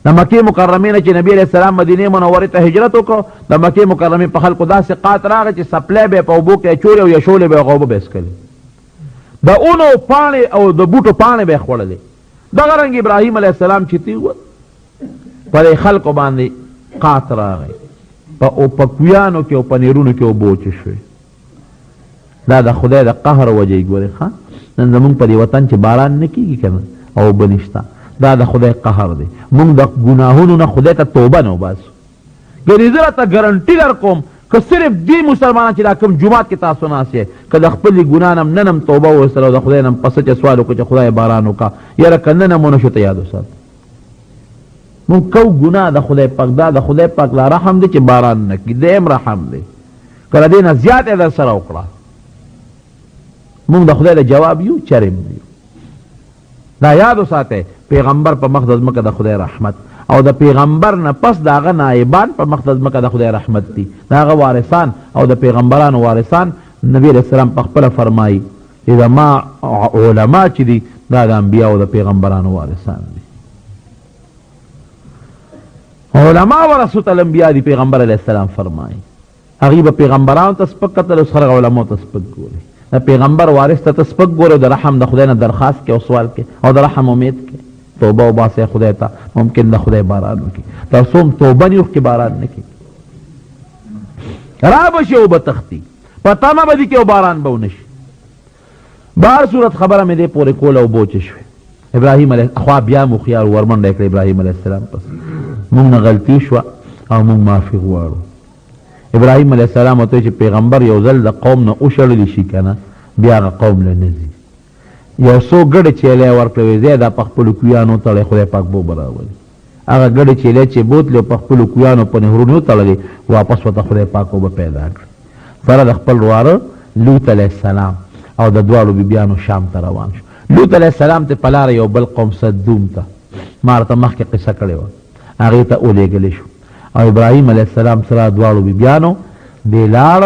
S1: د مکې مکرمې نه چې نبي علیه السلام مدینې منورې ته هجرت وکړو د مکې مکرمې په خلکو داسې قات راغی چې سپلی به یې په اوبو کې اچولې او یشولې به یې هغه اوبه به یې څکلې، د اونو پاڼې او د بوټو پاڼې به یې خوړلې. دغه رنګ ابراهیم علیه السلام چې تېوت په دې خلکو باندې قات راغی، په کویانو کې او په نیرونو کې اوبه وچې شوې. دا د خدای د قهر وجه یې ګورې ښه، نن زمونږ په دې وطن چې باران نه کېږي که نه او اوبه نشته، دا د خدای قهر دی. مونږ د ګناهونو نه خدای ته توبه نه وباسو. ګنې زه راته ګرنټي در کوم که صرف دې مسلمانان چې دا کوم جومات کې تاسو ناست یې که د خپلې ګناه نه نن هم توبه وایستله او د خدای نه پسه چې سوال وکړو چې خدای باران وکړه، یاره که نن هم ونه شو ته یاد وساته. مونږ کو ګناه د خدای پاک، دا د خدای پاک لا رحم دی چې باران نه کړي، دیم رحم دی، که د دې نه زیات یې در سره وکړه. مونږ د خدای له جواب یو چرم یو. دا یاد وساتئ پیغمبر په مخ د ځمکه د خدای رحمت او د پیغمبر نه پس د هغه نایبان په مخ د ځمکه د خدای رحمت دي، د هغه وارثان او د پیغمبرانو وارثان. نبی علیه السلام په خپله فرمایي چې زما علما چې دي دا د انبیاء او د پیغمبرانو وارثان دي. علما ورثة الانبیاء دي، پیغمبر علیه السلام فرمایي. هغوی به پیغمبرانو ته سپک کتل، اوس خلک علماو ته سپک ګوري. د پیغمبر وارث ته سپک ګوري او د رحم د خدای نه درخواست کې او سوال کې او د رحم امید کې توبه وباسئ خدای ته، ممکن د خدای باران وکړي. تر څو توبه نه وکړي باران نه کړي، را به شي او به تښتي، په تمه به دي کې او باران به ونه شي. بهر صورت خبره مې دې پورې کوله اوبه وچې شوې. ابراهیم علیه خوا بیا مو خیال ورمنډه یې کړه ابراهیم علیه السلام پس مونږ نه غلطي شوه او مونږ معافي غواړو. ابراهیم علیه السلام ورته چې پیغمبر یو ځل د قوم نه وشړلی شي که نه بیا هغه قوم له نه ځي. یو څو ګډې چیلی یې ورکړی وی ځای دا په خپلو کویانو تړی خدای پاک بوبه راولي. هغه ګډې چیلی چې بوتلې په خپلو کویانو په نهرونو وتړلې واپس ورته خدای پاک اوبه پیدا کړه. سره د خپل واره لوط علیه السلام او د دواړو بیبیانو شام ته روان شو. لوط علیه السلام ته په لاره یو بل قوم صدوم ته ما ورته مخکې قصه کړې وه، هغې ته ولېږلی شو او ابراهیم علیه السلام سره دواړو بیبیانو دی لاړ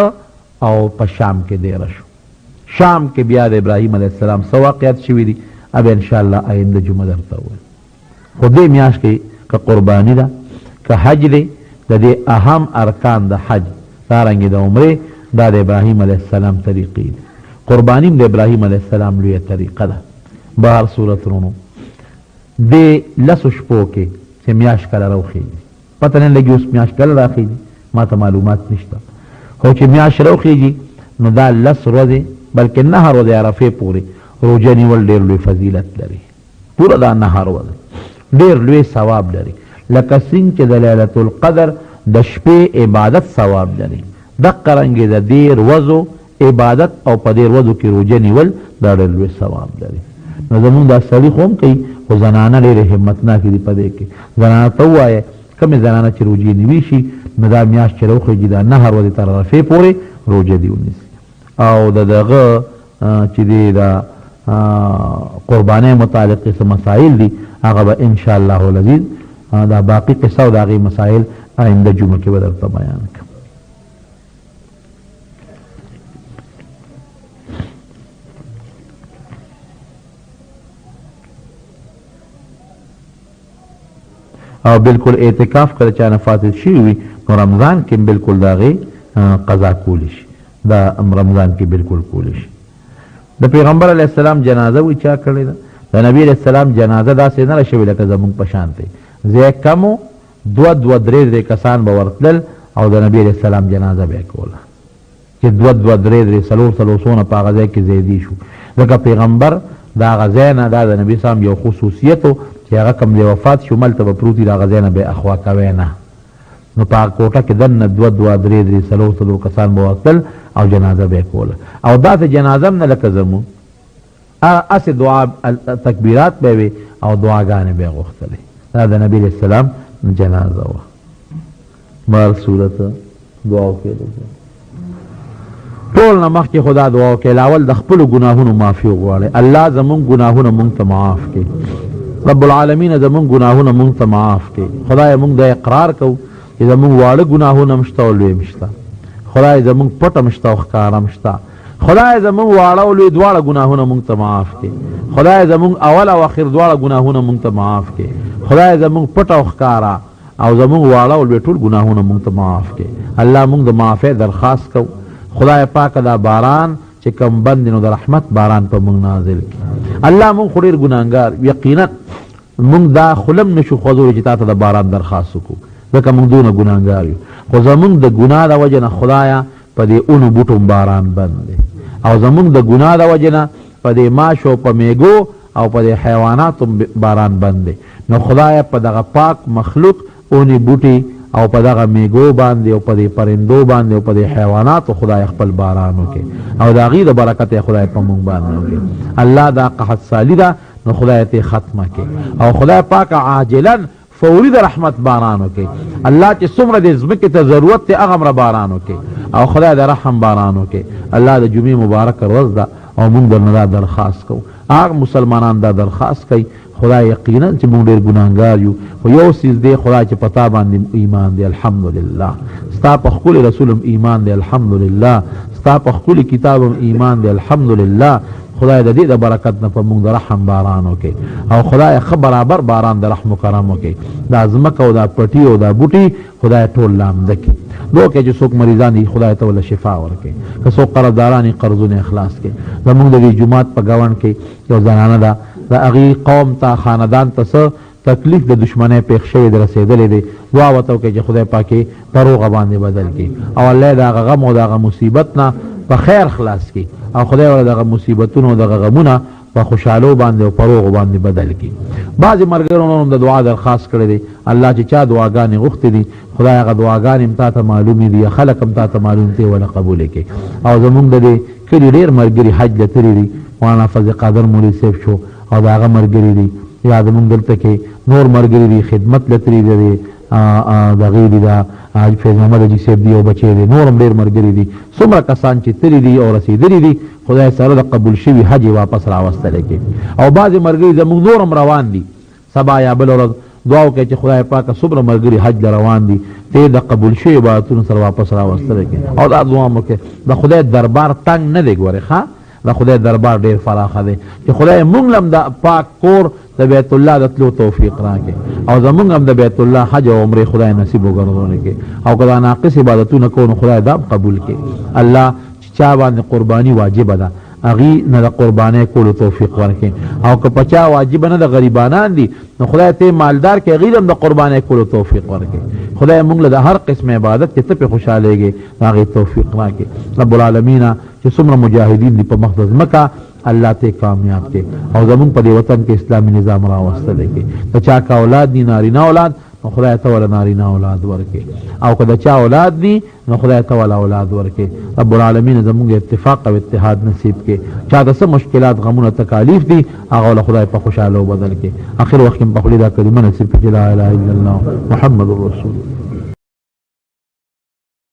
S1: او په شام کې دیره شو. شام کې بیا د ابراهیم علیه السلام څه واقعات شوي دي اب انشاءالله آینده جمعه درته ووایم. خو دې میاشت کې که قرباني ده که حج دی د دې اهم ارکان د حج دارنګې د عمرې دا د ابراهیم علیه السلام طریقې دي. قرباني د ابراهیم علیه السلام لویه طریقه ده. بهر صورت رونو دې لسو شپو کې چې میاشت کله راوخېږي پته نه لګي اوس میاشت کله راخېږي ما ته معلومات نشته خو چې میاشت راوخېږي نو دا لس ورځې بلکې 9 ورځې عرفې پورې روژه نیول ډېر لوی فضیلت لري. پوره دا 9 ورځې ډېر لوی ثواب لري لکه څنګه چې د لیلة القدر د شپې عبادت ثواب لري دقه رنګې د دې ورځو عبادت او په دې ورځو کې روژه نیول دا ډېر لوی ثواب لري. نو زمونږ دا سړي خو هم کوي خو زنانه ډېرې همتناکې دي په دې کې. زنانه ته ووایه کومې زنانه چې روژې نیوي شي نو دا میاشت چې راوخېږي دا 9 ورځې تر عرفې پورې روژه دې ونیسي. او د دغه چې دی دا قربانۍ متعلق څه مسائل دي هغه به انشاءالله العزیز دا باقي قصه او د هغې مسائل آینده جمعه کې به درته بیان کړم. او بالکل اعتکاف کله چا نه فاتح شوي وي نو رمضان کې بالکل د هغې قضا کولی شي دا رمضان کې بالکل کولی شي. د پیغمبر علیه السلام جنازه وی چا کړې ده د نبی علیه السلام جنازه داسې نه ده شوې لکه زمونږ په شان دی ځای کم و 2-3 کسان به ورتلل او د نبی علیه السلام جنازه به یې کوله چې 2-3 څلور په هغه ځای کې زیدي شو ځکه پیغمبر د هغه ځای نه دا د نبي اسلام یو خصوصیت و چې هغه کوم دی وفات شو ملته به پروت وي د هغه ځای نه به یې اخوا کوی نه نو په هغه کوټه کې دننه 2-3 څلور کسان به ورتلل او جنازه به یې کوله او داسې جنازه هم نه لکه زمونږ اسې دعا تکبیرات به وي او دعاګانې به یې غوښتلې دا د نبي علیه السلام جنازه وه. بهر صورت دعا وکړئ ټول نه مخکې خدا دعا وکړئ اول د خپلو ګناهونو معافي وغواړئ الله زمونږ ګناهونه مونږ ته معاف کړي رب العالمین زمونږ ګناهونه مونږ ته معاف کړي خدای مونږ د اقرار کوو چې زمونږ واړه ګناهونه هم شته او لوی هم شته خدای زمونږ پټ هم شته او ښکاره هم شته خدای زمونږ واړه او لوی دواړه ګناهونه مونږ ته معاف کړي خدای زمونږ اول او اخر دواړه ګناهونه مونږ ته معاف کړي خدای زمونږ پټ او ښکاره او زمونږ واړه او لوی ټول ګناهونه مونږ ته معاف کړي الله مونږ د معافۍ درخواست کوو خدای پاک دا باران چې کم بند نو د رحمت باران په مونږ نازل کړي الله مونږ خو ډېر ګناهګار یقینا مونږ دا خلم نشو خوځولی چې تا ته د باران درخواست وکړو ځکه مونږ دونه ګناهګار یو خو زمونږ د ګناه د وجې نه خدایه په دې اونو بوټو باران بند دی او زمونږ د ګناه د وجې نه په دې ماشو په میږو او په دې حیواناتو باران بند دی نو خدایه په دغه پاک مخلوق اونې بوټي او په دغه میږو باندې او په دې پرندو باندې او په دې حیواناتو خدای خپل باران وکړي او د هغې د برکت یې خدای په مونږ باندې وکړي الله دا قحط سالي ده نو خدای ته ختمه کړي او خدای پاک عاجلا فوري د رحمت باران وکړي الله چې څومره د ځمکې ته ضرورت دی هغه مره باران وکړي او خدای د رحم باران وکړي الله د جمعې مبارکه ورځ ده او مونږ درنه دا درخواست کوو هغه مسلمانان دا درخواست کوي خدای یقینا چې مونږ ډېر ګناهګار یو خو یو څیز دی خدای چې په تا باندې ایمان دی الحمدلله ستا په ښکلي رسول هم ایمان دی الحمدلله ستا په ښکلي کتاب هم ایمان دی الحمدلله خدای د دې د برکت نه په مونږ د رحم باران وکړي او خدای ښه برابر باران د رحم و کرم وکړي دا ځمکه او دا پټي او دا بوټي خدای ټول لامده کړي دو کې چې څوک مریضان دي خدای ته ولا شفا ورکړي که څوک قرضداران دي قرضونه اخلاص کړي زمونږ د دې جومات په ګاونډ کې یو زنانه ده د هغې قوم ته خاندان ته څه تکلیف د دشمنۍ پېښ شوی د رسېدلی دی دعا ورته وکړئ چې خدای پاک یې په روغه باندې بدل کړي او الله یې د هغه غم او د هغه مصیبت نه په خیر خلاص کړي او خدای ورته دغه مصیبتونو او دغه غمونه په خوشحالو باندې او په روغو باندې بدل کړي بعضې ملګرو هم د دعا درخواست کړی دی الله چې چا دعاګانې غوښتې دي خدای هغه دعاګانې هم تا ته معلومې دي یا خلک هم تا ته معلوم دی ونه قبولې کړي او زمونږ د دې کلي ډېر ملګري حج له تللي دي مولانا فضل قادر مولوي صاحب شو او د هغه ملګري دي یا زمونږ دلته کې نور ملګري دي خدمت له تللي دي دغې دي دا فیض محمد حاجي صاحب دي او بچی دي نور هم ډېر ملګري دي څومره کسان چې تللي دي او رسېدلي دي خدای سره د قبول شوي حج یې واپس راوستلی کې او بعضې ملګري زمونږ نور هم روان دي سبا یا بل ورځ دعا وکړئ چې خدای پاک صبر مرګري حج روان دي ته د قبول شوی عبادتونو سره واپس راوستل کې او دا دعا مو کې د خدای دربار تنگ نه دی ګوره ښا د خدای دربار ډیر فراخه دی چې خدای مونږ لم د پاک کور د بیت الله د تلو توفیق راکړي او زمونږ هم د بیت الله حج او عمره خدای نصیب وګرځونه کې او کله ناقص عبادتونه کوو خدای دا قبول کړي الله چا باندې قربانی واجب ده اغي نه د قربانې کولو توفیق ورکړي او که پچا واجب نه د غریبانان دي نو خدای ته مالدار کې غیر هم د قربانې کولو توفیق ورکړي خدای موږ له هر قسم عبادت کې ته په خوشالهږي هغه توفیق راکړي رب العالمین چې څومره مجاهدین دي په مقدس مکه الله ته کامیاب کړي او زمون په دې وطن کې اسلامي نظام راوستل کړي ته چا کا اولاد دي نارینه اولاد نو خدای ته ول نارینه اولاد ورکړي او کله چا اولاد دي نو خدای ته ول اولاد ورکړي رب العالمین زموږ اتفاق او اتحاد نصیب کړي چا د څه مشکلات غمونه تکالیف دي هغه له خدای په خوشاله بدل کړي اخر وخت په خپل دا کلمه نصیب کړي لا اله الا الله محمد رسول الله